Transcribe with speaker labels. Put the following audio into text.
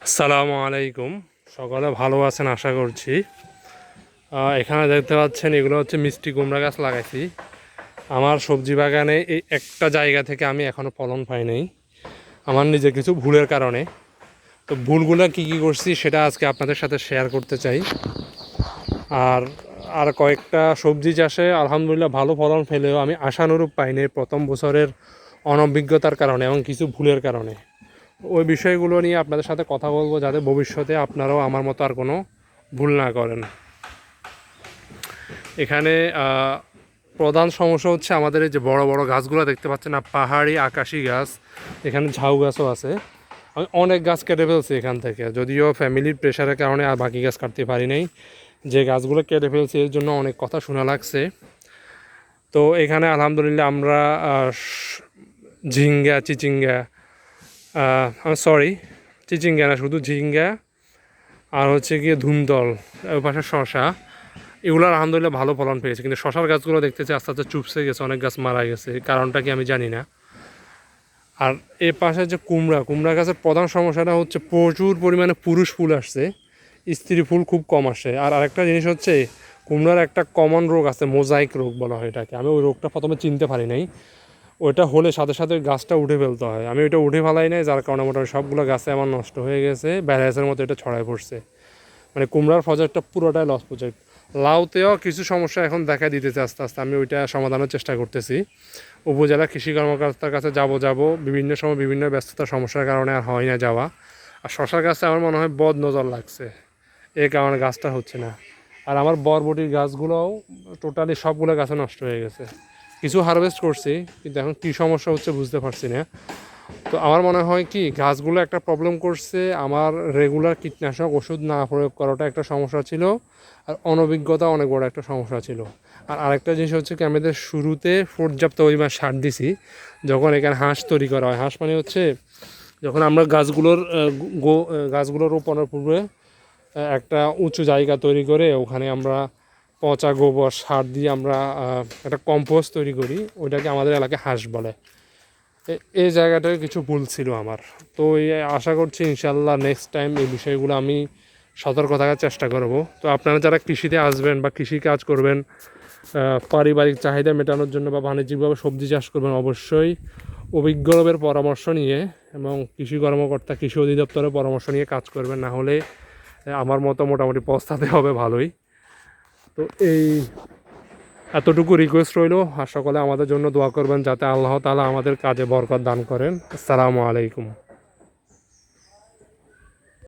Speaker 1: আসসালামু আলাইকুম। সকলে ভালো আছেন আশা করছি। এখানে দেখতে পাচ্ছেন এগুলো হচ্ছে মিষ্টি কুমড়া গাছ লাগাইছি আমার সবজি বাগানে। এই একটা জায়গা থেকে আমি এখনও ফলন পাই নাই আমার নিজের কিছু ভুলের কারণে। তো ভুলগুলো কী কী করছি সেটা আজকে আপনাদের সাথে শেয়ার করতে চাই। আর আর কয়েকটা সবজি চাষে আলহামদুলিল্লাহ ভালো ফলন পেলেও আমি আশানুরূপ পাইনি প্রথম বছরের অনভিজ্ঞতার কারণে এবং কিছু ভুলের কারণে। ওই বিষয়গুলো নিয়ে আপনাদের সাথে কথা বলবো যাতে ভবিষ্যতে আপনারাও আমার মতো আর কোনো ভুল না করেন। এখানে প্রধান সমস্যা হচ্ছে আমাদের এই যে বড় বড় গাছগুলো দেখতে পাচ্ছেন না, পাহাড়ি আকাশি গাছ, এখানে ঝাউ গাছও আছে। আমি অনেক গাছ কেটে ফেলছি এখান থেকে, যদিও ফ্যামিলির প্রেশারের কারণে আর বাকি গাছ কাটতে পারি নাই। যে গাছগুলো কেটে ফেলছি এর জন্য অনেক কথা শোনা লাগছে। তো এখানে আলহামদুলিল্লাহ আমরা ঝিঙ্গা চিচিঙ্গা সরি চিচিঙ্গা না, শুধু ঝিঙ্গা আর হচ্ছে গিয়ে ধুমদল, ওই পাশে শশা, এগুলো আলহামদুলিল্লাহ ভালো ফলন পেয়েছে। কিন্তু শশার গাছগুলো দেখতেছি আস্তে আস্তে চুপসে গেছে, অনেক গাছ মারা গেছে, কারণটা কি আমি জানি না। আর এ পাশে যে কুমড়া গাছের প্রধান সমস্যাটা হচ্ছে প্রচুর পরিমাণে পুরুষ ফুল আসছে, স্ত্রী ফুল খুব কম আসে। আর আরেকটা জিনিস হচ্ছে কুমড়ার একটা কমন রোগ আছে, মোজাইক রোগ বলা হয় এটাকে। আমি ওই রোগটা প্রথমে চিনতে পারি নাই, ওইটা হলে সাথে সাথে গাছটা উঠে ফেলতে হয়। আমি ওইটা উঠে ফেলাই নাই, যার কারণে মোটামুটি সবগুলো গাছে আমার নষ্ট হয়ে গেছে, ব্যারাইসের মতো এটা ছড়ায় পড়ছে। মানে কুমড়ার প্রজেক্টটা পুরোটাই লস প্রজেক্ট। লাউতেও কিছু সমস্যা এখন দেখা দিতেছে আস্তে আস্তে, আমি ওইটা সমাধানের চেষ্টা করতেছি। উপজেলা কৃষি কর্মকর্তার কাছে যাব বিভিন্ন সময় বিভিন্ন ব্যস্ততার সমস্যার কারণে আর হয় না যাওয়া। আর শশার গাছে আমার মনে হয় বদ নজর লাগছে, এই কারণে গাছটা হচ্ছে না। আর আমার বরবটির গাছগুলোও টোটালি সবগুলো গাছে নষ্ট হয়ে গেছে। কিছু হারভেস্ট করছি কিন্তু এখন কী সমস্যা হচ্ছে বুঝতে পারছি না। তো আমার মনে হয় কি গাছগুলো একটা প্রবলেম করছে, আমার রেগুলার কীটনাশক ওষুধ না প্রয়োগ করাটা একটা সমস্যা ছিল, আর অনভিজ্ঞতা অনেক বড় একটা সমস্যা ছিল। আর আরেকটা জিনিস হচ্ছে কি, আমাদের শুরুতে পর্যাপ্ত পরিমাণ সার দিছি। যখন এখানে হাঁস তৈরি করা হয়, হাঁস মানে হচ্ছে যখন আমরা গাছগুলো রোপণের পূর্বে একটা উঁচু জায়গা তৈরি করে ওখানে আমরা পচা গোবর সার দিয়ে আমরা একটা কম্পোস্ট তৈরি করি, ওইটাকে আমাদের এলাকায় হাঁস বলে। এই জায়গাটায় কিছু ভুল ছিল আমার। তো আশা করছি ইনশাল্লাহ নেক্সট টাইম এই বিষয়গুলো আমি সতর্ক থাকার চেষ্টা করব। তো আপনারা যারা কৃষিতে আসবেন বা কৃষি কাজ করবেন, পারিবারিক চাহিদা মেটানোর জন্য বা বাণিজ্যিকভাবে সবজি চাষ করবেন, অবশ্যই অভিজ্ঞ লোকের পরামর্শ নিয়ে এবং কৃষি কর্মকর্তা কৃষি অধিদপ্তরের পরামর্শ নিয়ে কাজ করবেন, না হলে আমার মতো মোটামুটি পস্তাতে হবে ভালোই। তো এই এতটুকু রিকোয়েস্ট রইল, আর সকলে আমাদের জন্য দোয়া করবেন যাতে আল্লাহ তাআলা আমাদের কাজে বরকত দান করেন। আসসালামু আলাইকুম।